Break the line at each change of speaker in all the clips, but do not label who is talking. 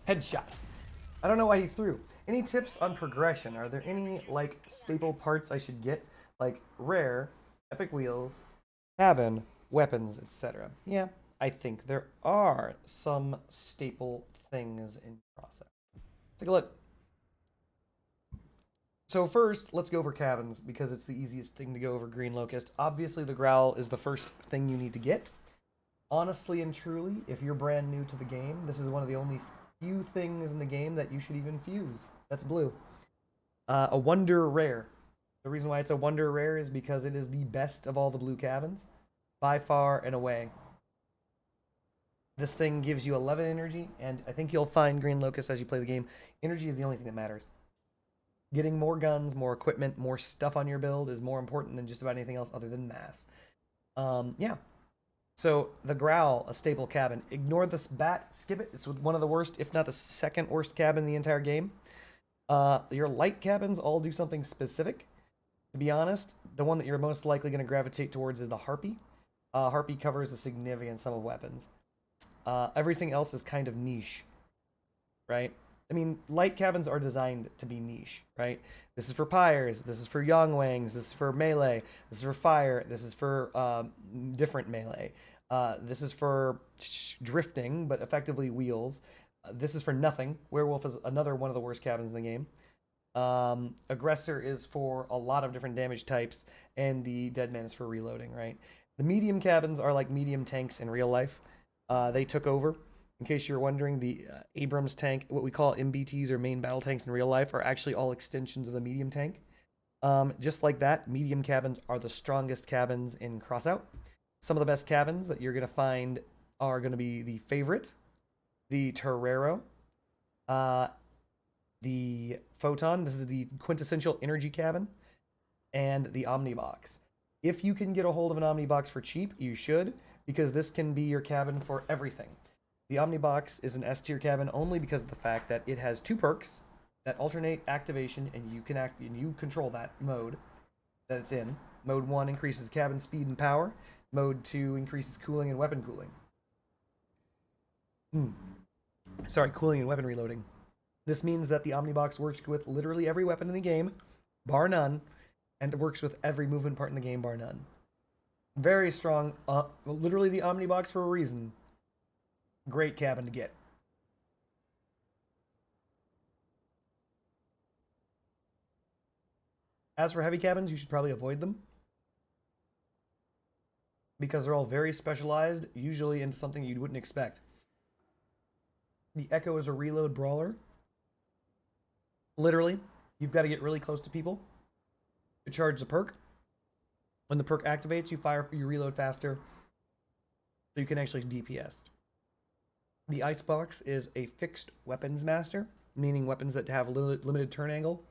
Headshot. I don't know why he threw. Any tips on progression? Are there any like staple parts I should get? Like rare, epic wheels, cabin, weapons, etc. Yeah, I think there are some staple things in Crossout. Take a look. So first, let's go over cabins because it's the easiest thing to go over Green Locust. Obviously, the Growl is the first thing you need to get. Honestly and truly, if you're brand new to the game, this is one of the only few things in the game that you should even fuse. That's blue. A Wonder Rare. The reason why it's a Wonder Rare is because it is the best of all the blue cabins, by far and away. This thing gives you 11 energy, and I think you'll find Green Locust as you play the game. Energy is the only thing that matters. Getting more guns, more equipment, more stuff on your build is more important than just about anything else other than mass. Yeah. So the Growl, a staple cabin. Ignore this bat, skip it. It's one of the worst, if not the second worst cabin in the entire game. Your light cabins all do something specific. To be honest, the one that you're most likely going to gravitate towards is the Harpy. Harpy covers a significant sum of weapons. Everything else is kind of niche, right? I mean, light cabins are designed to be niche, right? This is for pyres, this is for Yongwangs, this is for melee, this is for fire, this is for different melee. This is for drifting, but effectively wheels. This is for nothing. Werewolf is another one of the worst cabins in the game. Aggressor is for a lot of different damage types, and the Deadman is for reloading, right? The medium cabins are like medium tanks in real life. They took over. In case you're wondering, the Abrams tank, what we call MBTs or main battle tanks in real life, are actually all extensions of the medium tank. Just like that, medium cabins are the strongest cabins in Crossout. Some of the best cabins that you're going to find are going to be the Favorite, the Torero, the Photon. This is the quintessential energy cabin, and the Omnibox. If you can get a hold of an Omnibox for cheap, you should, because this can be your cabin for everything. The Omnibox is an S tier cabin only because of the fact that it has two perks that alternate activation, and you control that mode that it's in. Mode 1 increases cabin speed and power. Mode 2 increases cooling and weapon cooling. Sorry, cooling and weapon reloading. This means that the Omnibox works with literally every weapon in the game, bar none, and it works with every movement part in the game, bar none. Very strong. Literally the Omnibox for a reason. Great cabin to get. As for heavy cabins, you should probably avoid them, because they're all very specialized, usually into something you wouldn't expect. The Echo is a reload brawler. Literally, you've got to get really close to people to charge the perk. When the perk activates, you reload faster, so you can actually DPS. The Icebox is a fixed weapons master, meaning weapons that have limited turn angle.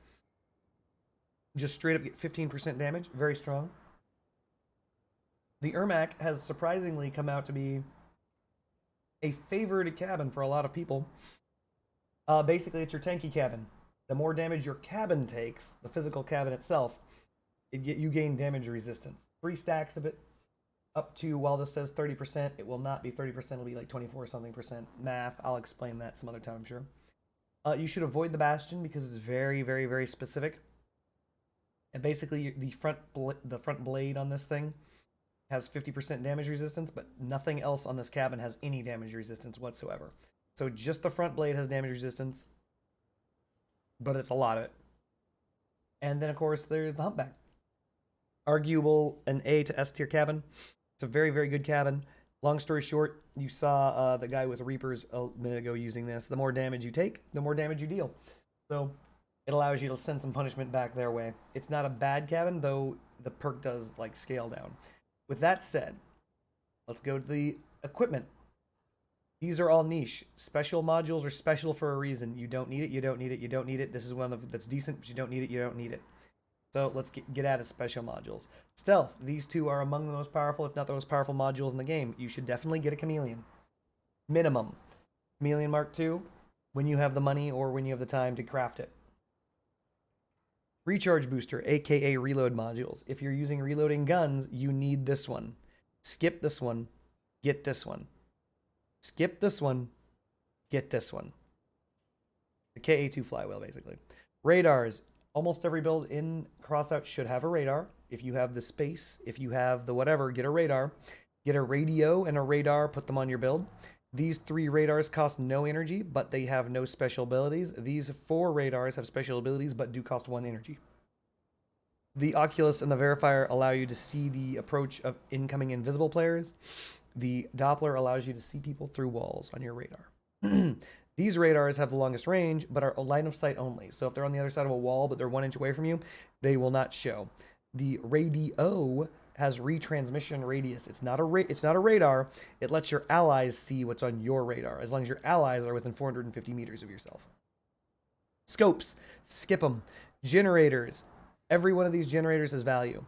Just straight up get 15% damage, very strong. The Ermac has surprisingly come out to be a favored cabin for a lot of people. Basically, it's your tanky cabin. The more damage your cabin takes, the physical cabin itself, you gain damage resistance. 3 stacks of it, up to, while this says 30%, it will not be 30%, it'll be like 24 something percent. Math, I'll explain that some other time, I'm sure. You should avoid the Bastion because it's very, very, very specific. And basically, the front blade on this thing has 50% damage resistance, but nothing else on this cabin has any damage resistance whatsoever. So just the front blade has damage resistance, but it's a lot of it. And then, of course, there's the Humpback. Arguable an A to S tier cabin. It's a very, very good cabin. Long story short, you saw the guy with Reapers a minute ago using this. The more damage you take, the more damage you deal. So it allows you to send some punishment back their way. It's not a bad cabin, though the perk does like scale down. With that said, let's go to the equipment. These are all niche. Special modules are special for a reason. You don't need it, you don't need it, you don't need it. This is one that's decent, but you don't need it, you don't need it. So let's get at it, special modules. Stealth. These two are among the most powerful, if not the most powerful modules in the game. You should definitely get a Chameleon. Minimum. Chameleon Mark II, when you have the money or when you have the time to craft it. Recharge Booster, aka reload modules. If you're using reloading guns, you need this one. Skip this one, get this one. Skip this one, get this one. The KA2 flywheel, basically. Radars. Almost every build in Crossout should have a radar. If you have the space, if you have the whatever, get a radar. Get a radio and a radar, put them on your build. These 3 radars cost no energy, but they have no special abilities. These 4 radars have special abilities, but do cost 1 energy. The Oculus and the Verifier allow you to see the approach of incoming invisible players. The Doppler allows you to see people through walls on your radar. These radars have the longest range, but are a line of sight only. So if they're on the other side of a wall, but they're 1 inch away from you, they will not show. The radio has retransmission radius. It's not a radar. It lets your allies see what's on your radar, as long as your allies are within 450 meters of yourself. Scopes, skip them. Generators. Every one of these generators has value.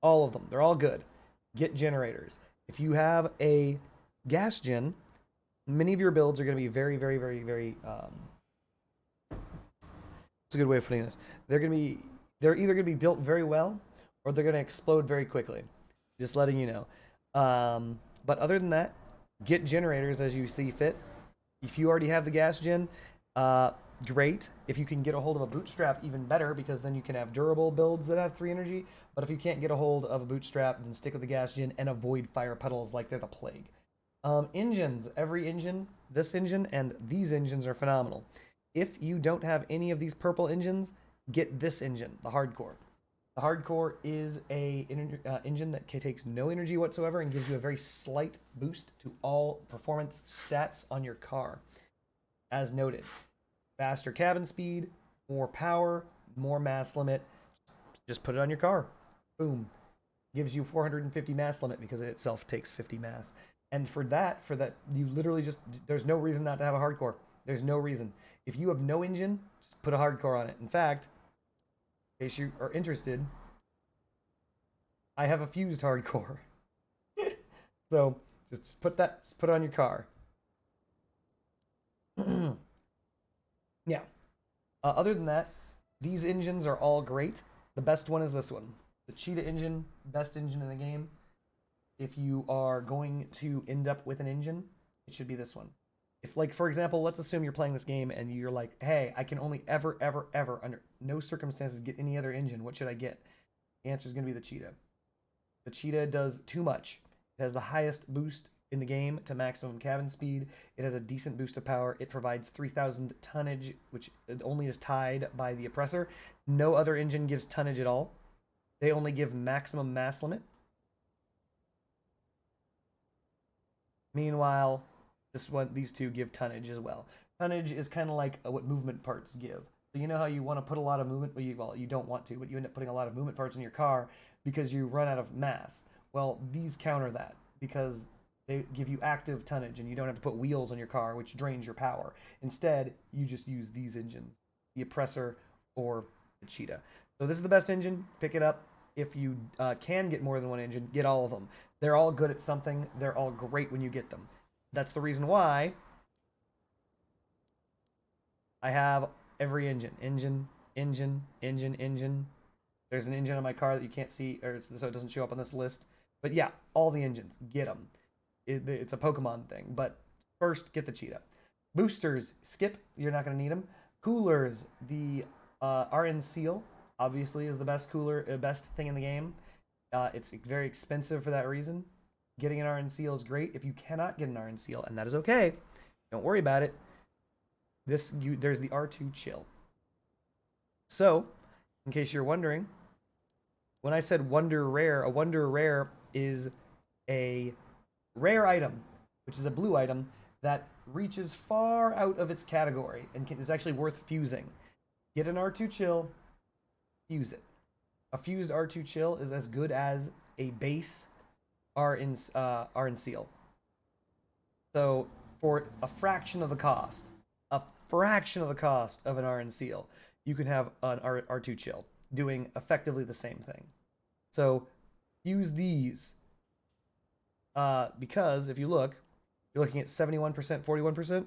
All of them. They're all good. Get generators. If you have a gas gen, many of your builds are going to be very, very, very, very... it's a good way of putting this. They're either going to be built very well, or they're going to explode very quickly. Just letting you know. But other than that, get generators as you see fit. If you already have the gas gen, great. If you can get a hold of a bootstrap, even better, because then you can have durable builds that have 3 energy. But if you can't get a hold of a bootstrap, then stick with the gas gen and avoid fire puddles like they're the plague. Engines. Every engine, this engine and these engines are phenomenal. If you don't have any of these purple engines, get this engine, the Hardcore. The Hardcore is a engine that takes no energy whatsoever and gives you a very slight boost to all performance stats on your car. As noted, faster cabin speed, more power, more mass limit. Just put it on your car. Boom. Gives you 450 mass limit because it itself takes 50 mass. And for that, you literally just, there's no reason not to have a Hardcore. There's no reason. If you have no engine, just put a Hardcore on it. In fact, in case you are interested, I have a fused Hardcore. So just put it on your car. Yeah. Other than that, these engines are all great. The best one is this one. The Cheetah engine, best engine in the game. If you are going to end up with an engine, it should be this one. If, like, for example, let's assume you're playing this game and you're like, hey, I can only ever, under no circumstances get any other engine. What should I get? The answer is going to be the Cheetah. The Cheetah does too much. It has the highest boost in the game to maximum cabin speed. It has a decent boost of power. It provides 3,000 tonnage, which only is tied by the oppressor. No other engine gives tonnage at all. They only give maximum mass limit. Meanwhile, these two give tonnage as well. Tonnage is kind of like what movement parts give. So you know how you want to put a lot of movement, well, you don't want to, but you end up putting a lot of movement parts in your car because you run out of mass. Well, these counter that because they give you active tonnage and you don't have to put wheels on your car, which drains your power. Instead, you just use these engines, the Oppressor or the Cheetah. So this is the best engine. Pick it up. If you can get more than one engine, get all of them. They're all good at something. They're all great when you get them. That's the reason why I have every engine. Engine. There's an engine on my car that you can't see, so it doesn't show up on this list. But yeah, all the engines. Get them. It's a Pokemon thing. But first, get the Cheetah. Boosters. Skip. You're not going to need them. Coolers. The RN Seal, obviously, is the best thing in the game. It's very expensive for that reason. Getting an RN Seal is great. If you cannot get an RN Seal, and that is okay, don't worry about it. There's the R2 Chill. So, in case you're wondering, when I said Wonder Rare, a Wonder Rare is a rare item, which is a blue item that reaches far out of its category and is actually worth fusing. Get an R2 Chill, fuse it. A fused R2 Chill is as good as a base RN Seal. So for a fraction of the cost of an RN Seal, you can have an R2 Chill doing effectively the same thing. So use these because if you look, you're looking at 71%, 41%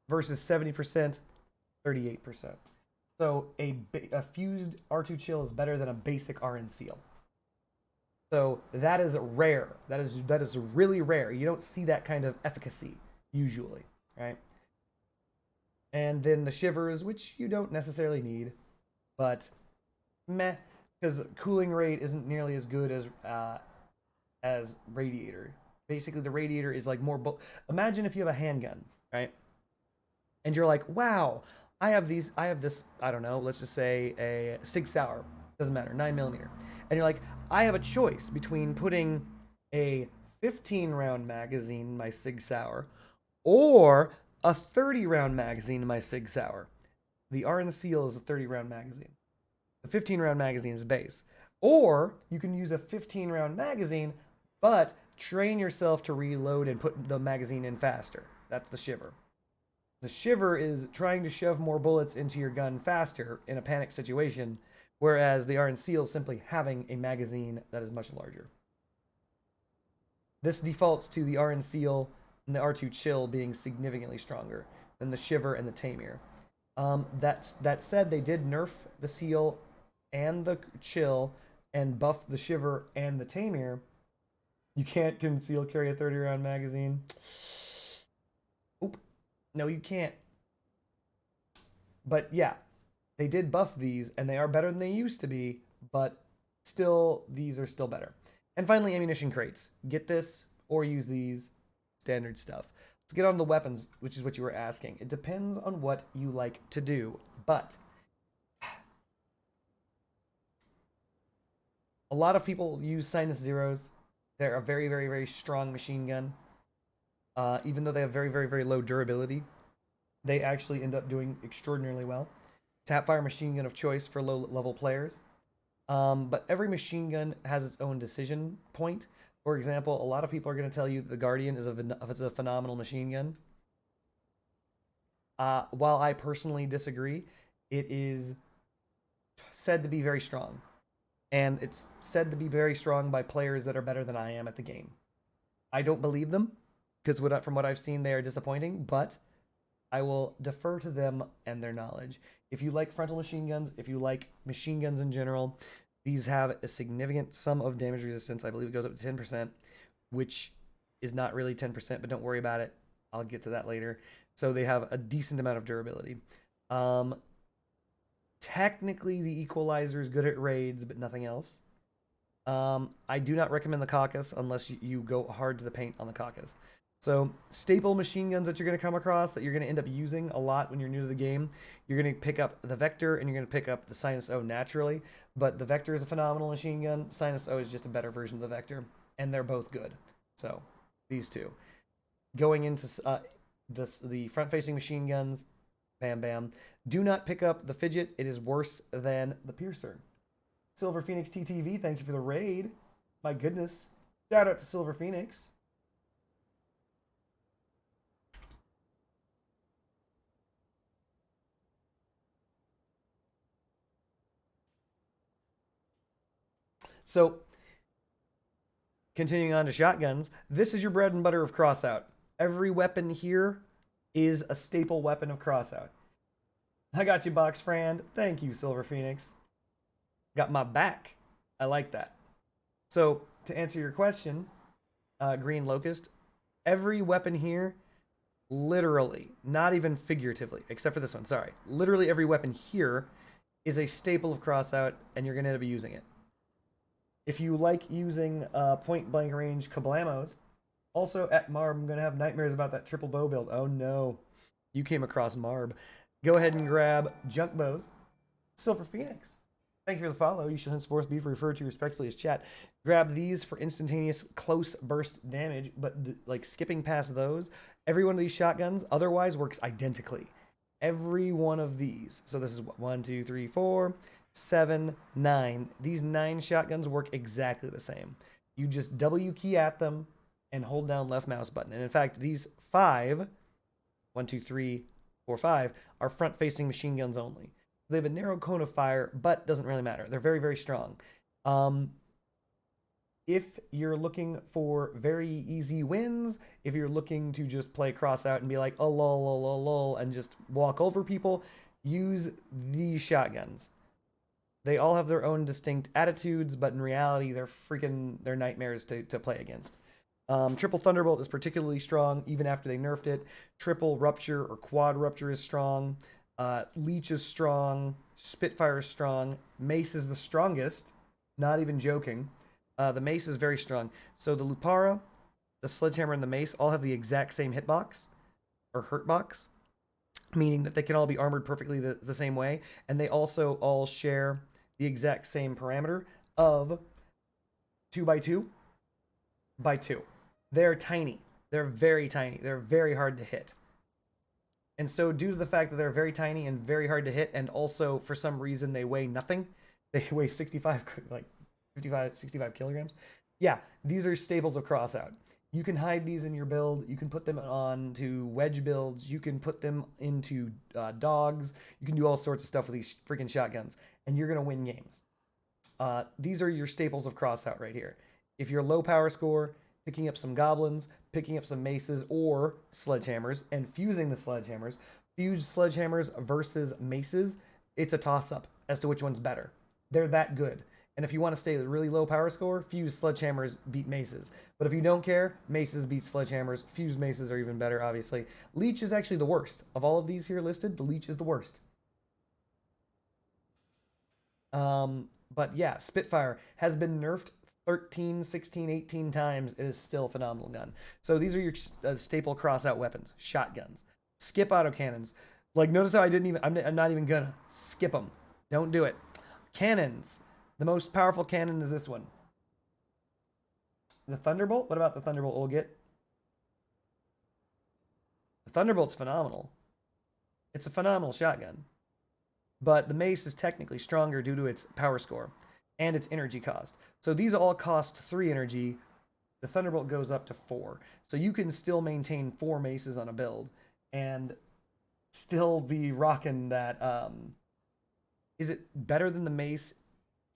versus 70%, 38%. So a fused R2 Chill is better than a basic RN Seal. So that is rare. That is really rare. You don't see that kind of efficacy usually, right? And then the shivers, which you don't necessarily need, but meh, because cooling rate isn't nearly as good as radiator. Basically, the radiator is like more. Imagine if you have a handgun, right? And you're like, wow, I have these. I have this. I don't know. Let's just say a Sig Sauer. Doesn't matter. 9mm. And you're like, I have a choice between putting a 15-round magazine in my Sig Sauer or a 30-round magazine in my Sig Sauer. The R and Seal is a 30-round magazine. The 15-round magazine is base. Or you can use a 15-round magazine, but train yourself to reload and put the magazine in faster. That's the shiver. The shiver is trying to shove more bullets into your gun faster in a panic situation, whereas the R and Seal is simply having a magazine that is much larger. This defaults to the R and Seal and the R2 Chill being significantly stronger than the Shiver and the Tamir. That said, they did nerf the Seal and the Chill and buff the Shiver and the Tamir. You can't conceal carry a 30-round magazine. Oop. No, you can't. But yeah, they did buff these, and they are better than they used to be, but still, these are still better. And finally, ammunition crates. Get this or use these. Standard stuff. Let's get on the weapons, which is what you were asking. It depends on what you like to do, but a lot of people use Sinus Zeros. They're a very, very, very strong machine gun. Even though they have very, very, very low durability, they actually end up doing extraordinarily well. Tapfire machine gun of choice for low-level players. But every machine gun has its own decision point. For example, a lot of people are going to tell you that the Guardian is a phenomenal machine gun. While I personally disagree, it is said to be very strong. And it's said to be very strong by players that are better than I am at the game. I don't believe them, because from what I've seen, they are disappointing, but I will defer to them and their knowledge. If you like frontal machine guns, if you like machine guns in general, these have a significant sum of damage resistance. I believe it goes up to 10%, which is not really 10%, but don't worry about it. I'll get to that later. So they have a decent amount of durability. Technically, the equalizer is good at raids, but nothing else. I do not recommend the Caucus unless you go hard to the paint on the Caucus. So staple machine guns that you're going to come across that you're going to end up using a lot when you're new to the game, you're going to pick up the Vector and you're going to pick up the Sinus O naturally. But the Vector is a phenomenal machine gun. Sinus O is just a better version of the Vector, and they're both good. So these two. Going into the front-facing machine guns, bam, bam. Do not pick up the Fidget. It is worse than the Piercer. Silver Phoenix TTV, thank you for the raid. My goodness. Shout out to Silver Phoenix. So, continuing on to shotguns, this is your bread and butter of Crossout. Every weapon here is a staple weapon of Crossout. I got you, Box Friend. Thank you, Silver Phoenix. Got my back. I like that. So, to answer your question, Green Locust, every weapon here, literally, not even figuratively, except for this one, sorry. Literally every weapon here is a staple of Crossout, and you're going to end up using it. If you like using point-blank range kablamos, also at Marb, I'm going to have nightmares about that triple bow build. Oh no, you came across Marb. Go ahead and grab junk bows. Silver Phoenix, thank you for the follow. You shall henceforth be referred to respectfully as chat. Grab these for instantaneous close burst damage, but like skipping past those, every one of these shotguns otherwise works identically. Every one of these. So this is 1, 2, 3, 4, 7, 9. These 9 shotguns work exactly the same. You just W key at them and hold down left mouse button. And in fact, these 5, 1, 2, 3, 4, 5, are front-facing machine guns only. They have a narrow cone of fire, but doesn't really matter. They're very, very strong. If you're looking for very easy wins, if you're looking to just play Crossout and be like, oh, lol, lol, lol, lol, and just walk over people, use these shotguns. They all have their own distinct attitudes, but in reality, they're nightmares to play against. Triple Thunderbolt is particularly strong even after they nerfed it. Triple Rupture or Quad Rupture is strong. Leech is strong. Spitfire is strong. Mace is the strongest. Not even joking. The Mace is very strong. So the Lupara, the Sledgehammer, and the Mace all have the exact same hitbox or hurtbox, meaning that they can all be armored perfectly the same way. And they also all share the exact same parameter of 2x2 by 2. They're tiny. They're very tiny. They're very hard to hit. And so due to the fact that they're very tiny and very hard to hit, and also for some reason they weigh nothing, they weigh 65, like 55, 65 kilograms. Yeah, these are staples of Crossout. You can hide these in your build. You can put them on to wedge builds. You can put them into dogs. You can do all sorts of stuff with these freaking shotguns, and you're going to win games. These are your staples of Crossout right here. If you're low power score, picking up some goblins, picking up some maces or sledgehammers, and fusing the sledgehammers. Fused sledgehammers versus maces, it's a toss-up as to which one's better. They're that good. And if you want to stay at a really low power score, fused sledgehammers beat maces. But if you don't care, maces beat sledgehammers. Fused maces are even better, obviously. Leech is actually the worst. Of all of these here listed, the Leech is the worst. But yeah, Spitfire has been nerfed 13, 16, 18 times. It is still a phenomenal gun. So these are your staple Crossout weapons. Shotguns. Skip autocannons. Like, notice how I'm not even gonna skip them. Don't do it. Cannons. The most powerful cannon is this one. The Thunderbolt? What about the Thunderbolt we'll get? The Thunderbolt's phenomenal. It's a phenomenal shotgun. But the Mace is technically stronger due to its power score and its energy cost. So these all cost 3 energy. The Thunderbolt goes up to 4. So you can still maintain 4 maces on a build and still be rocking that. Is it better than the Mace?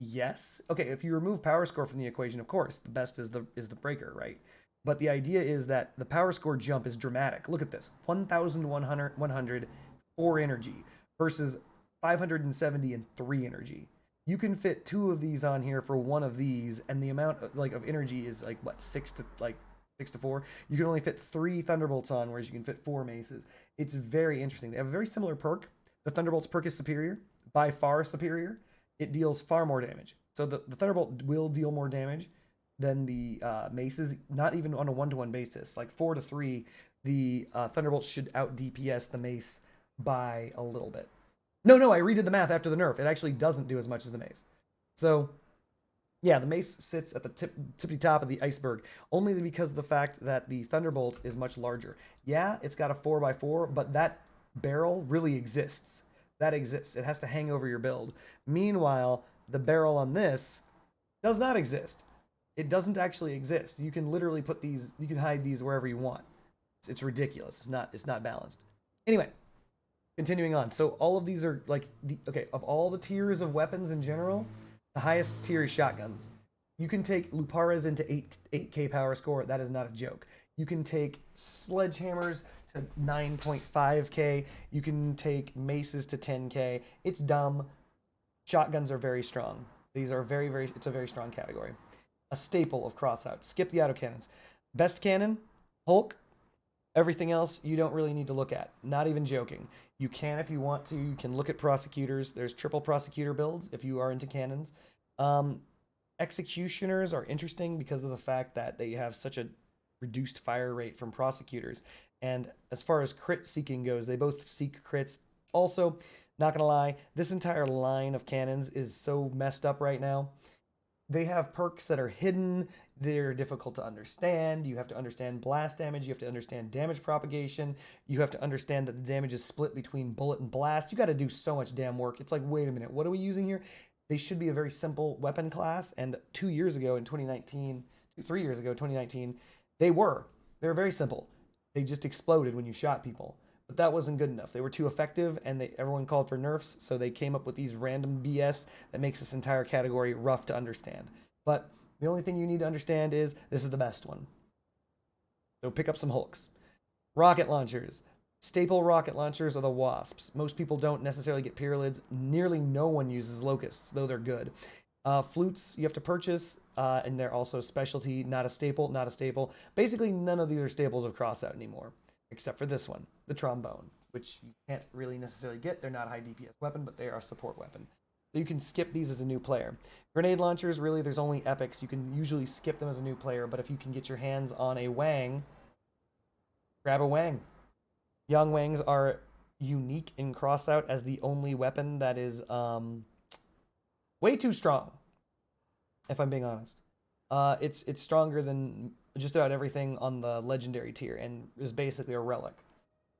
Yes. Okay, if you remove power score from the equation, of course, the best is the breaker, right? But the idea is that the power score jump is dramatic. Look at this. 1,100 4 energy versus 570 and 3 energy. You can fit 2 of these on here for 1 of these, and the amount of energy is like what, 6 to 4. You can only fit 3 Thunderbolts on, whereas you can fit 4 maces. It's very interesting. They have a very similar perk. The Thunderbolt's perk is superior, by far superior. It deals far more damage. So the Thunderbolt will deal more damage than the maces, not even on a 1-to-1 basis. Like 4 to 3, the Thunderbolt should out DPS the mace by a little bit. No, I redid the math after the nerf. It actually doesn't do as much as the mace. So, yeah, the mace sits at the tippity top of the iceberg, only because of the fact that the Thunderbolt is much larger. Yeah, it's got a 4x4, but that barrel really exists. That exists. It has to hang over your build. Meanwhile, the barrel on this does not exist. It doesn't actually exist. You can literally put these, you can hide these wherever you want. It's ridiculous. It's not balanced. Anyway, continuing on. So all of these are like okay, of all the tiers of weapons in general, the highest tier is shotguns. You can take Luparas into 8K power score. That is not a joke. You can take sledgehammers to 9.5K. You can take maces to 10K. It's dumb. Shotguns are very strong. These are it's a very strong category. A staple of Crossout. Skip the autocannons. Best cannon, Hulk. Everything else you don't really need to look at. Not even joking. You can if you want to. You can look at prosecutors. There's triple prosecutor builds if you are into cannons. Executioners are interesting because of the fact that they have such a reduced fire rate from prosecutors. And as far as crit seeking goes, they both seek crits. Also, not gonna lie, this entire line of cannons is so messed up right now. They have perks that are hidden. They're difficult to understand. You have to understand blast damage. You have to understand damage propagation. You have to understand that the damage is split between bullet and blast. You got to do so much damn work. It's like, wait a minute, what are we using here? They should be a very simple weapon class. And 2 years ago in 2019, 3 years ago, 2019, they were very simple. They just exploded when you shot people. But that wasn't good enough. They were too effective, and everyone called for nerfs, so they came up with these random BS that makes this entire category rough to understand. But the only thing you need to understand is this is the best one. So pick up some Hulks. Rocket launchers. Staple rocket launchers are the Wasps. Most people don't necessarily get Pyralids. Nearly no one uses Locusts, though they're good. Flutes you have to purchase, and they're also specialty, not a staple, not a staple. Basically, none of these are staples of Crossout anymore, except for this one, the trombone, which you can't really necessarily get. They're not a high DPS weapon, but they are a support weapon. So you can skip these as a new player. Grenade launchers, really, there's only epics. You can usually skip them as a new player, but if you can get your hands on a Wang, grab a Wang. Young Wangs are unique in Crossout as the only weapon that is way too strong, if I'm being honest. It's stronger than just about everything on the legendary tier and is basically a relic.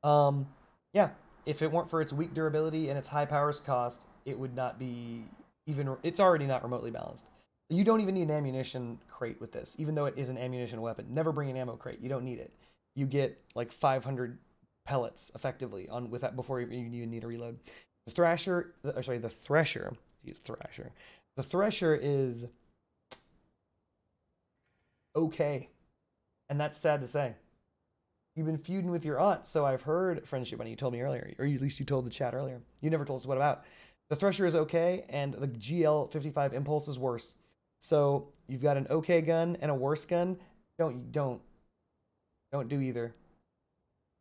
Yeah, if it weren't for its weak durability and its high powers cost, it would not be even. It's already not remotely balanced. You don't even need an ammunition crate with this, even though it is an ammunition weapon. Never bring an ammo crate. You don't need it. You get like 500 pellets effectively on with that before you even need a reload. The Thresher. Use Thrasher. The Thresher is okay, and that's sad to say. You've been feuding with your aunt, so I've heard, Friendship Bunny, you told me earlier, or at least you told the chat earlier. You never told us what about. The Thresher is okay, and the GL55 Impulse is worse. So you've got an okay gun and a worse gun. Don't do either.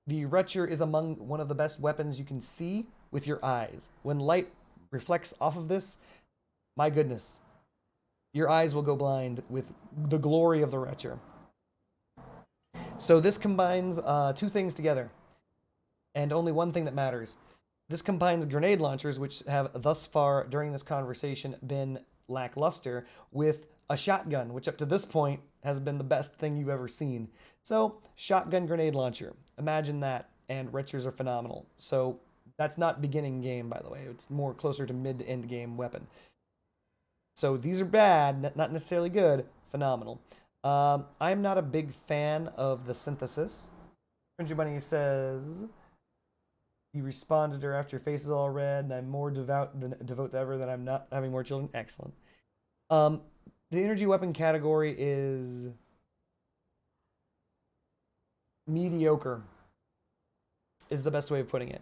The Retcher is among one of the best weapons you can see with your eyes. When light reflects off of this, my goodness, your eyes will go blind with the glory of the Retcher. So this combines two things together, and only one thing that matters. This combines grenade launchers, which have thus far during this conversation been lackluster, with a shotgun, which up to this point has been the best thing you've ever seen. So, shotgun grenade launcher. Imagine that, and Retchers are phenomenal. So, that's not beginning game, by the way. It's more closer to mid to end game weapon. So, these are bad, not necessarily good, phenomenal. I'm not a big fan of the synthesis. Friendship Bunny says, you responded to her after your face is all red, and I'm more devout than ever that I'm not having more children. Excellent. The energy weapon category is mediocre, is the best way of putting it.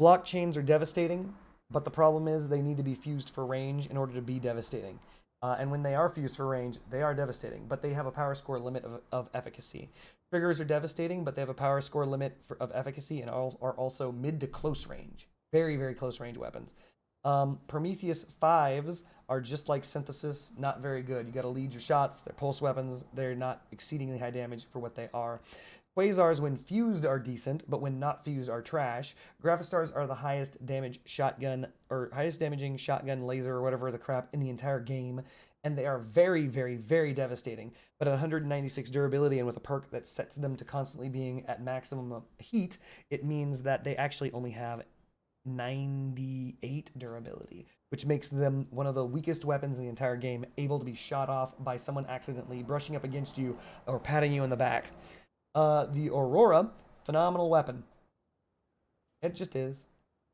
Blockchains are devastating, but the problem is they need to be fused for range in order to be devastating. And when they are fused for range, they are devastating, but they have a power score limit of efficacy. Triggers are devastating, but they have a power score limit of efficacy and are also mid to close range. Very, very close range weapons. Prometheus 5s are just like Synthesis, not very good. You gotta lead your shots. They're pulse weapons. They're not exceedingly high damage for what they are. Quasars, when fused, are decent, but when not fused, are trash. Graphistars are the highest damage shotgun, or highest damaging shotgun laser, or whatever the crap, in the entire game, and they are very, very, very devastating. But at 196 durability and with a perk that sets them to constantly being at maximum heat, it means that they actually only have 98 durability, which makes them one of the weakest weapons in the entire game, able to be shot off by someone accidentally brushing up against you or patting you in the back. The Aurora, phenomenal weapon. It just is.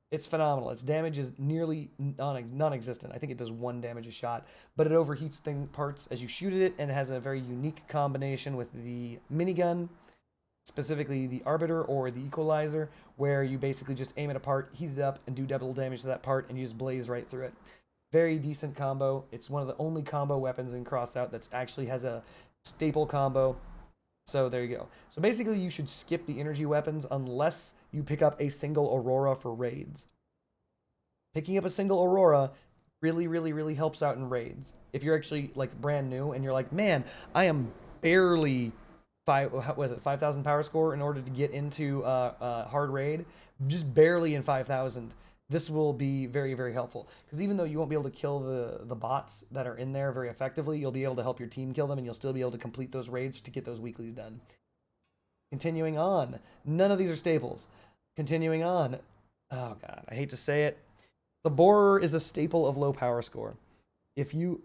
It's phenomenal. Its damage is nearly non-existent. I think it does 1 damage a shot, but it overheats parts as you shoot it, and it has a very unique combination with the minigun, specifically the Arbiter or the Equalizer, where you basically just aim at a part, heat it up, and do double damage to that part, and you just blaze right through it. Very decent combo. It's one of the only combo weapons in Crossout that actually has a staple combo. So there you go. So basically you should skip the energy weapons unless you pick up a single Aurora for raids. Picking up a single Aurora really, really, really helps out in raids. If you're actually like brand new and you're like, man, I am barely 5,000 power score in order to get into hard raid, just barely in 5,000. This will be very, very helpful, because even though you won't be able to kill the bots that are in there very effectively, you'll be able to help your team kill them, and you'll still be able to complete those raids to get those weeklies done. Continuing on, none of these are staples. Continuing on, oh god, I hate to say it, the Borer is a staple of low power score. If you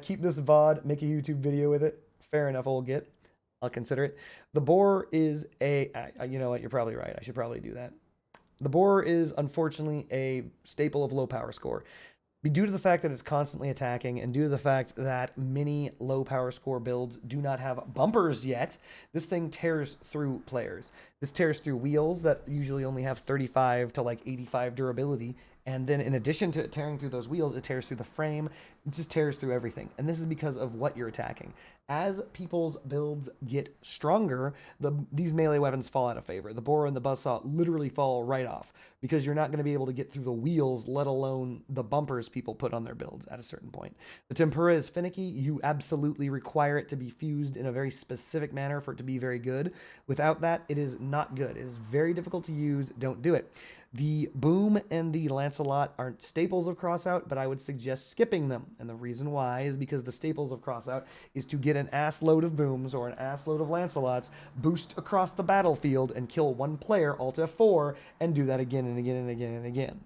keep this VOD, make a YouTube video with it, fair enough, I'll consider it. The Borer is you know what, you're probably right, I should probably do that. The Borer is, unfortunately, a staple of low power score. Due to the fact that it's constantly attacking, and due to the fact that many low power score builds do not have bumpers yet, this thing tears through players. This tears through wheels that usually only have 35 to like 85 durability, And then in addition to it tearing through those wheels, it tears through the frame. It just tears through everything. And this is because of what you're attacking. As people's builds get stronger, these melee weapons fall out of favor. The borer and the buzzsaw literally fall right off because you're not going to be able to get through the wheels, let alone the bumpers people put on their builds at a certain point. The tempura is finicky. You absolutely require it to be fused in a very specific manner for it to be very good. Without that, it is not good. It is very difficult to use. Don't do it. The boom and the Lancelot aren't staples of Crossout, but I would suggest skipping them. And the reason why is because the staples of Crossout is to get an ass load of booms or an ass load of Lancelots, boost across the battlefield, and kill one player, Alt F4, and do that again and again and again and again.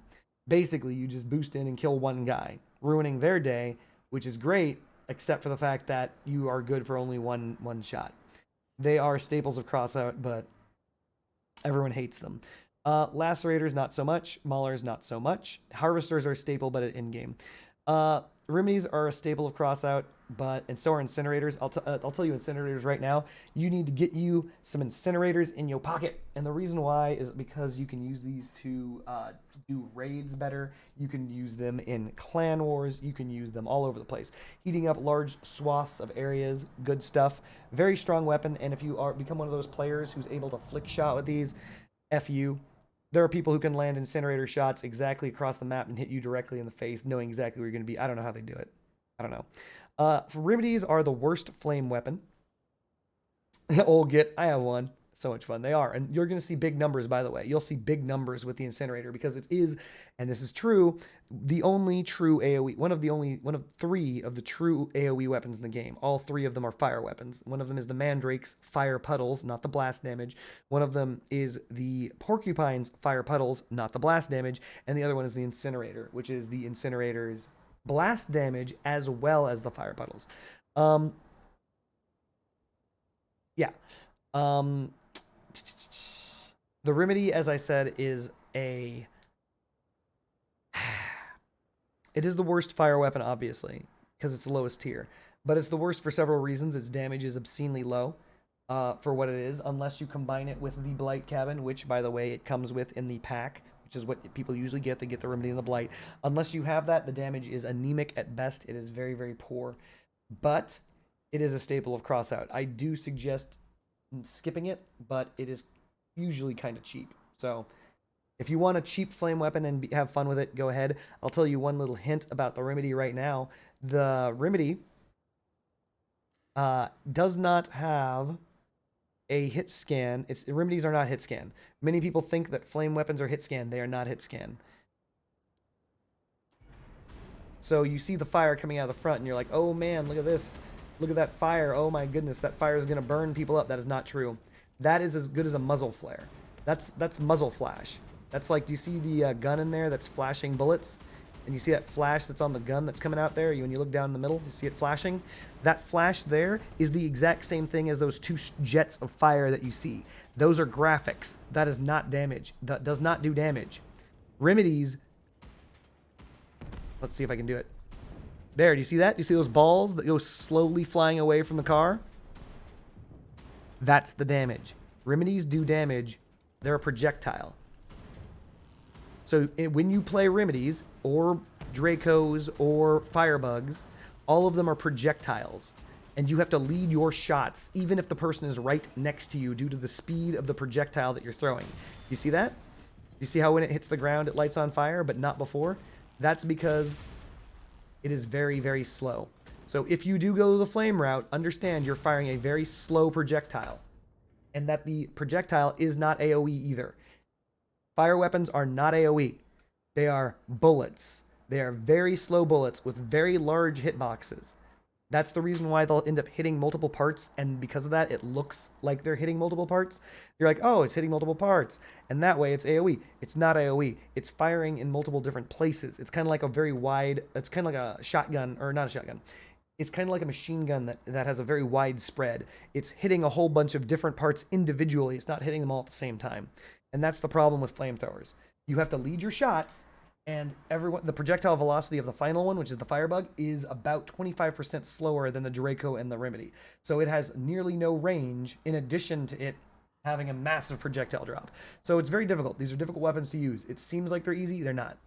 Basically, you just boost in and kill one guy, ruining their day, which is great, except for the fact that you are good for only one shot. They are staples of Crossout, but everyone hates them. Lacerators, not so much. Maulers, not so much. Harvesters are a staple, but at in-game. Remedies are a staple of Crossout, and so are Incinerators. I'll tell you Incinerators right now. You need to get you some Incinerators in your pocket. And the reason why is because you can use these to do raids better. You can use them in clan wars. You can use them all over the place. Heating up large swaths of areas. Good stuff. Very strong weapon. And if you become one of those players who's able to flick shot with these, F you. There are people who can land incinerator shots exactly across the map and hit you directly in the face, knowing exactly where you're going to be. I don't know how they do it. I don't know. Remedies are the worst flame weapon. Old Git, I have one. So much fun. They are. And you're going to see big numbers, by the way. You'll see big numbers with the incinerator because it is, and this is true, the only true AoE. One of three of the true AoE weapons in the game. All three of them are fire weapons. One of them is the Mandrake's fire puddles, not the blast damage. One of them is the Porcupine's fire puddles, not the blast damage. And the other one is the incinerator, which is the incinerator's blast damage as well as the fire puddles. Yeah. The remedy, as I said, is it is the worst fire weapon, obviously, because it's the lowest tier. But it's the worst for several reasons. Its damage is obscenely low for what it is, unless you combine it with the Blight Cabin, which, by the way, it comes with in the pack, which is what people usually get. They get the remedy and the Blight. Unless you have that, the damage is anemic at best. It is very, very poor. But it is a staple of Crossout. I do suggest skipping it, but it is usually kind of cheap. So if you want a cheap flame weapon and have fun with it, go ahead. I'll tell you one little hint about the remedy right now. The remedy does not have a hit scan. Remedies are not hit scan. Many people think that flame weapons are hit scan. They are not hit scan. So you see the fire coming out of the front and you're like, oh man, look at this. Look at that fire. Oh my goodness, that fire is going to burn people up. That is not true. That is as good as a muzzle flare. That's muzzle flash. That's like, do you see the gun in there that's flashing bullets? And you see that flash that's on the gun that's coming out there? When you look down in the middle, you see it flashing? That flash there is the exact same thing as those two jets of fire that you see. Those are graphics. That is not damage. That does not do damage. Remedies. Let's see if I can do it. There, do you see that? Do you see those balls that go slowly flying away from the car? That's the damage. Remedies do damage. They're a projectile. So when you play Remedies, or Dracos, or Firebugs, all of them are projectiles. And you have to lead your shots, even if the person is right next to you, due to the speed of the projectile that you're throwing. You see that? You see how when it hits the ground, it lights on fire, but not before? That's because it is very, very slow. So if you do go the flame route, understand you're firing a very slow projectile. And that the projectile is not AoE either. Fire weapons are not AoE. They are bullets. They are very slow bullets with very large hitboxes. That's the reason why they'll end up hitting multiple parts, and because of that, it looks like they're hitting multiple parts. You're like, oh, it's hitting multiple parts, and that way it's AoE. It's not AoE. It's firing in multiple different places. It's kind of like a very wide, it's kind of like a shotgun, or not a shotgun. It's kind of like a machine gun that has a very wide spread. It's hitting a whole bunch of different parts individually. It's not hitting them all at the same time. And that's the problem with flamethrowers. You have to lead your shots, and the projectile velocity of the final one, which is the Firebug, is about 25% slower than the Draco and the Remedy. So it has nearly no range, in addition to it having a massive projectile drop. So it's very difficult. These are difficult weapons to use. It seems like they're easy, they're not.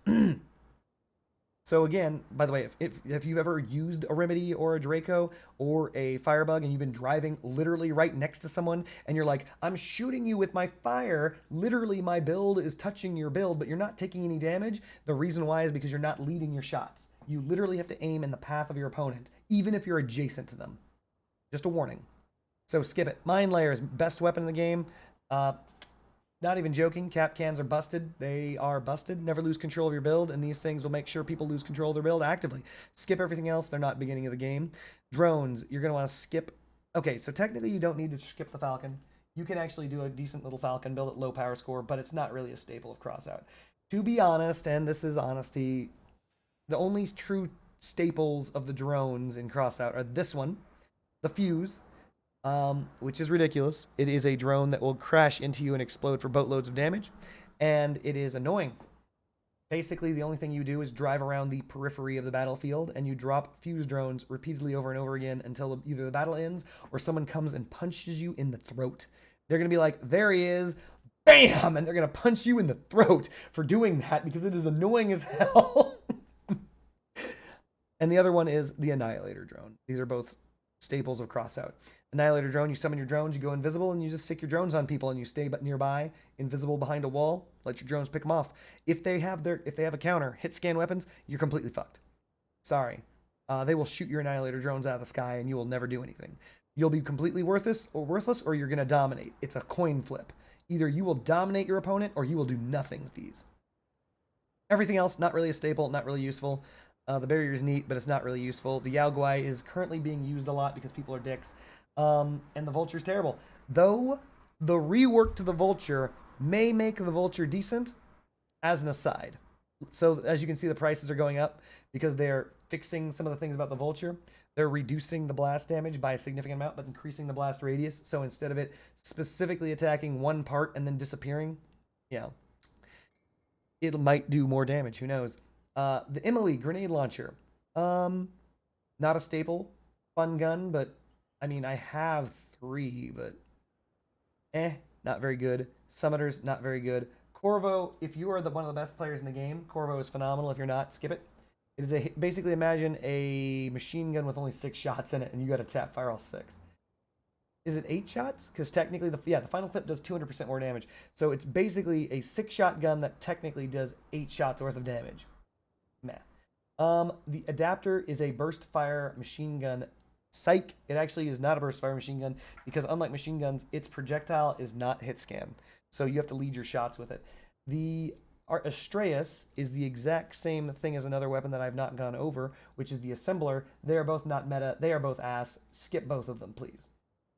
So again, by the way, if you've ever used a Remedy or a Draco or a Firebug and you've been driving literally right next to someone and you're like, I'm shooting you with my fire, literally my build is touching your build, but you're not taking any damage, the reason why is because you're not leading your shots. You literally have to aim in the path of your opponent, even if you're adjacent to them. Just a warning. So skip it. Mine Layer is best weapon in the game. Not even joking, cap cans are busted. They are busted. Never lose control of your build, and these things will make sure people lose control of their build actively. Skip everything else. They're not beginning of the game. Drones, you're going to want to skip. Okay, so technically you don't need to skip the Falcon. You can actually do a decent little Falcon build at low power score, but it's not really a staple of Crossout. To be honest, and this is honesty, the only true staples of the drones in Crossout are this one, the Fuse, which is ridiculous. It is a drone that will crash into you and explode for boatloads of damage, and it is annoying. Basically, the only thing you do is drive around the periphery of the battlefield, and you drop fuse drones repeatedly over and over again until either the battle ends or someone comes and punches you in the throat. They're going to be like, there he is, bam, and they're going to punch you in the throat for doing that because it is annoying as hell. And the other one is the Annihilator drone. These are both staples of Crossout. Annihilator drone, you summon your drones, you go invisible, and you just stick your drones on people, and you stay nearby, invisible behind a wall, let your drones pick them off. If they have a counter, hit scan weapons, you're completely fucked. Sorry. They will shoot your Annihilator drones out of the sky, and you will never do anything. You'll be completely worthless, or you're going to dominate. It's a coin flip. Either you will dominate your opponent, or you will do nothing with these. Everything else, not really a staple, not really useful. The barrier is neat, but it's not really useful. The Yao Guai is currently being used a lot because people are dicks. And the Vulture's terrible. Though the rework to the Vulture may make the Vulture decent, as an aside. So as you can see, the prices are going up because they're fixing some of the things about the Vulture. They're reducing the blast damage by a significant amount, but increasing the blast radius. So instead of it specifically attacking one part and then disappearing, it might do more damage. Who knows? The Emily grenade launcher. Not a staple. Fun gun, but I mean, I have 3, but not very good. Summoners, not very good. Corvo, if you are one of the best players in the game, Corvo is phenomenal. If you're not, skip it. It is basically imagine a machine gun with only 6 shots in it, and you got to tap fire all 6. Is it 8 shots? Because technically, the final clip does 200% more damage. So it's basically a 6-shot gun that technically does 8 shots worth of damage. Nah. The adapter is a burst fire machine gun. Psych, it actually is not a burst fire machine gun because unlike machine guns, its projectile is not hit scan. So you have to lead your shots with it. The Astreus is the exact same thing as another weapon that I've not gone over, which is the Assembler. They are both not meta. They are both ass. Skip both of them, please.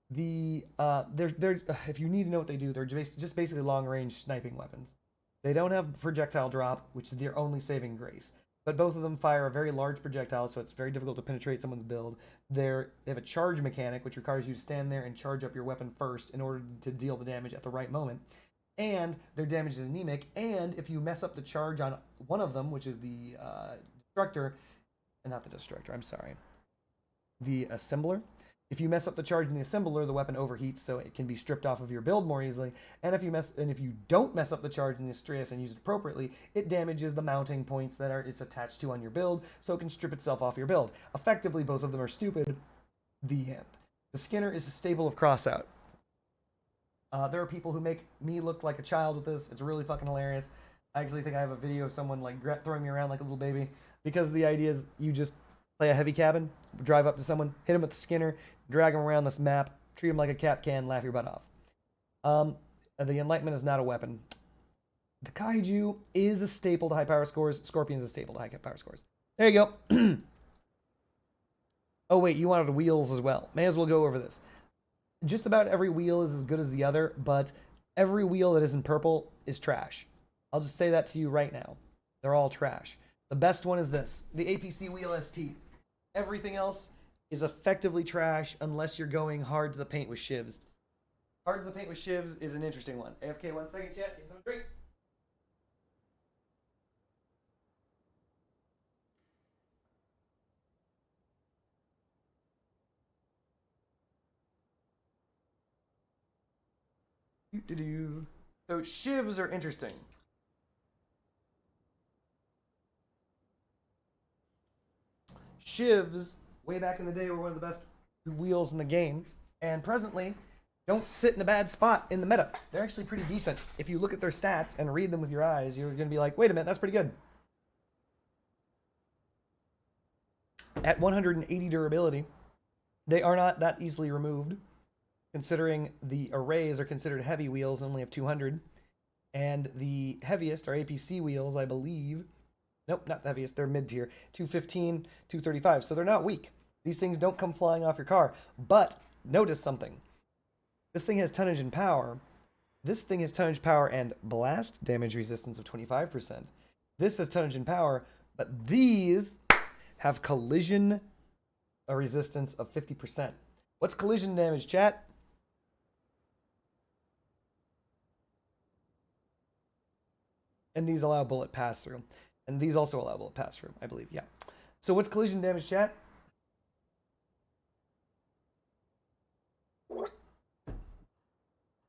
If you need to know what they do, they're just basically long-range sniping weapons. They don't have projectile drop, which is their only saving grace. But both of them fire a very large projectile, so it's very difficult to penetrate someone's build. They have a charge mechanic, which requires you to stand there and charge up your weapon first in order to deal the damage at the right moment. And their damage is anemic, and if you mess up the charge on one of them, which is the the Assembler, if you mess up the charge in the Assembler, the weapon overheats, so it can be stripped off of your build more easily. And if you don't mess up the charge in the Astreus and use it appropriately, it damages the mounting points that it's attached to on your build, so it can strip itself off your build. Effectively, both of them are stupid. The end. The Skinner is a staple of Crossout. There are people who make me look like a child with this. It's really fucking hilarious. I actually think I have a video of someone like throwing me around like a little baby, because the idea is you just play a heavy cabin, drive up to someone, hit him with the Skinner, drag him around this map, treat him like a cap can, laugh your butt off. The Enlightenment is not a weapon. The Kaiju is a staple to high power scores. Scorpion is a staple to high power scores. There you go. Oh wait, you wanted wheels as well. May as well go over this. Just about every wheel is as good as the other, but every wheel that isn't purple is trash. I'll just say that to you right now. They're all trash. The best one is this, the APC Wheel ST. Everything else is effectively trash unless you're going hard to the paint with shivs. Hard to the paint with shivs is an interesting one. AFK 1 second, chat. Get some drink. So shivs are interesting. Shivs, way back in the day, were one of the best wheels in the game, and presently don't sit in a bad spot in the meta. They're actually pretty decent. If you look at their stats and read them with your eyes, you're going to be like, wait a minute, that's pretty good. At 180 durability, they are not that easily removed, considering the arrays are considered heavy wheels and only have 200. And the heaviest are APC wheels, I believe. Nope, not the heaviest. They're mid-tier. 215, 235. So they're not weak. These things don't come flying off your car. But notice something. This thing has tonnage and power. This thing has tonnage, power, and blast damage resistance of 25%. This has tonnage and power, but these have collision resistance of 50%. What's collision damage, chat? And these allow bullet pass-through. And these also allow bullet pass-through, I believe. Yeah. So what's collision damage, chat?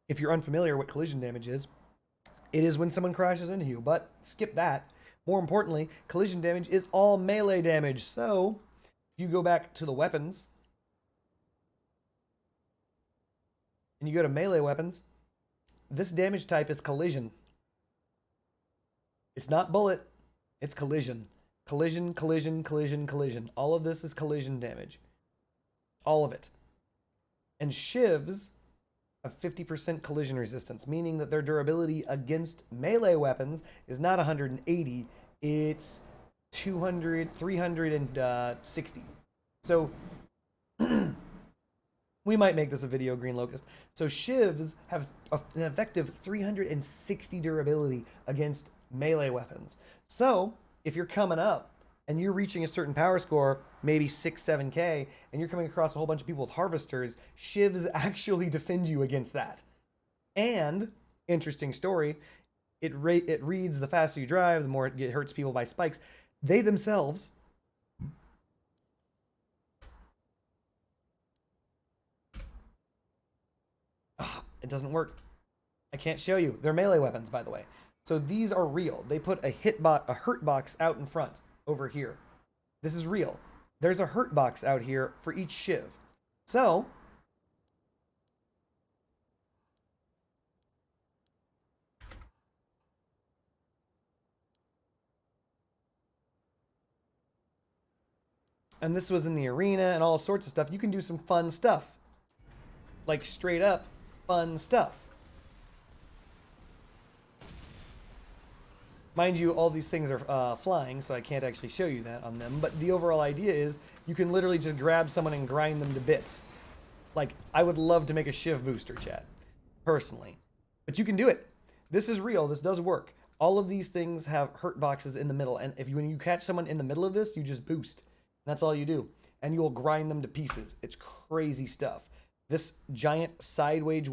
If you're unfamiliar what collision damage is, it is when someone crashes into you. But skip that. More importantly, collision damage is all melee damage. So if you go back to the weapons, and you go to melee weapons, this damage type is collision. It's not bullet, it's collision. Collision, collision, collision, collision. All of this is collision damage. All of it. And shivs have 50% collision resistance, meaning that their durability against melee weapons is not 180, it's 200, 360. So we might make this a video, Green Locust. So shivs have an effective 360 durability against melee weapons. So if you're coming up and you're reaching a certain power score, maybe 6, 7K, and you're coming across a whole bunch of people with harvesters, shivs actually defend you against that. And, interesting story, it reads the faster you drive, the more it hurts people by spikes. They themselves it doesn't work. I can't show you. They're melee weapons, by the way. So these are real. They put a hurt box out in front over here. This is real. There's a hurt box out here for each shiv. So and this was in the arena and all sorts of stuff. You can do some fun stuff. Like straight up fun stuff. Mind you, all these things are flying, so I can't actually show you that on them. But the overall idea is you can literally just grab someone and grind them to bits. Like, I would love to make a shiv booster, chat, personally. But you can do it. This is real. This does work. All of these things have hurt boxes in the middle. And when you catch someone in the middle of this, you just boost. And that's all you do. And you will grind them to pieces. It's crazy stuff. This giant sideways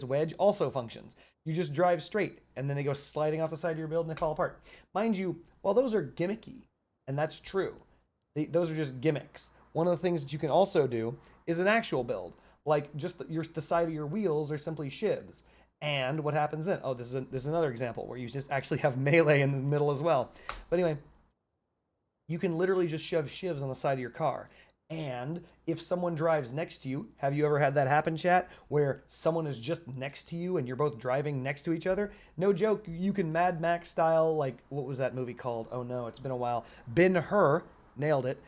wedge also functions. You just drive straight, and then they go sliding off the side of your build, and they fall apart. Mind you, while those are gimmicky, and that's true, those are just gimmicks. One of the things that you can also do is an actual build. Like, just the side of your wheels are simply shivs. And what happens then? Oh, this is another example where you just actually have melee in the middle as well. But anyway, you can literally just shove shivs on the side of your car. And if someone drives next to you, have you ever had that happen, chat, where someone is just next to you and you're both driving next to each other? No joke, you can Mad Max style, like, what was that movie called? Oh no, it's been a while. Ben-Hur, nailed it.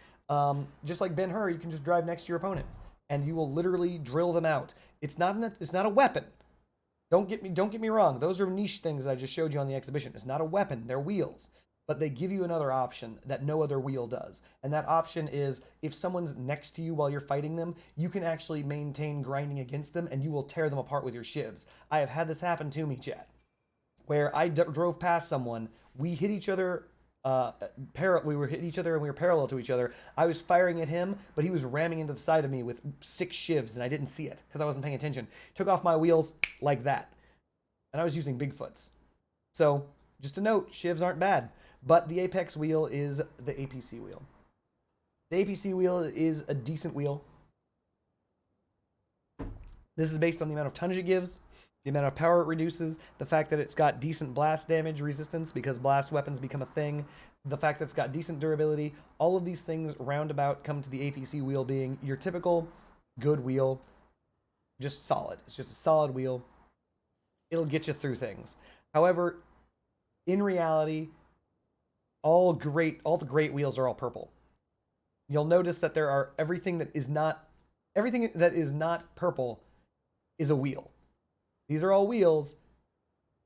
Just like Ben-Hur, you can just drive next to your opponent and you will literally drill them out. It's not a weapon. Don't get me wrong. Those are niche things I just showed you on the exhibition. It's not a weapon, they're wheels. But they give you another option that no other wheel does. And that option is, if someone's next to you while you're fighting them, you can actually maintain grinding against them and you will tear them apart with your shivs. I have had this happen to me, chat, where I drove past someone, we hit each other, we were hitting each other and we were parallel to each other. I was firing at him, but he was ramming into the side of me with 6 shivs and I didn't see it because I wasn't paying attention. Took off my wheels like that. And I was using Bigfoots. So, just a note, shivs aren't bad. But the Apex wheel is the APC wheel. The APC wheel is a decent wheel. This is based on the amount of tonnage it gives, the amount of power it reduces, the fact that it's got decent blast damage resistance because blast weapons become a thing, the fact that it's got decent durability, all of these things roundabout come to the APC wheel being your typical good wheel, just solid. It's just a solid wheel. It'll get you through things. However, in reality, all the great wheels are all purple. You'll notice that there are everything that is not purple is a wheel. These are all wheels.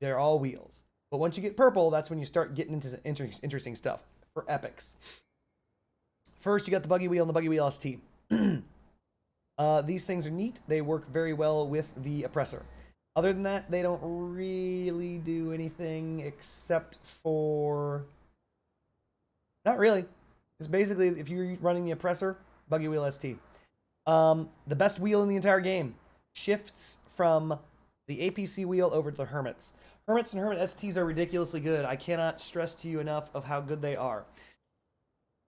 They're all wheels. But once you get purple, that's when you start getting into some interesting stuff for epics. First, you got the buggy wheel and the buggy wheel ST. These things are neat. They work very well with the oppressor. Other than that, they don't really do anything except for... Not really. It's basically, if you're running the oppressor, buggy wheel ST. The best wheel in the entire game shifts from the APC wheel over to the Hermits. Hermits and Hermit STs are ridiculously good. I cannot stress to you enough of how good they are.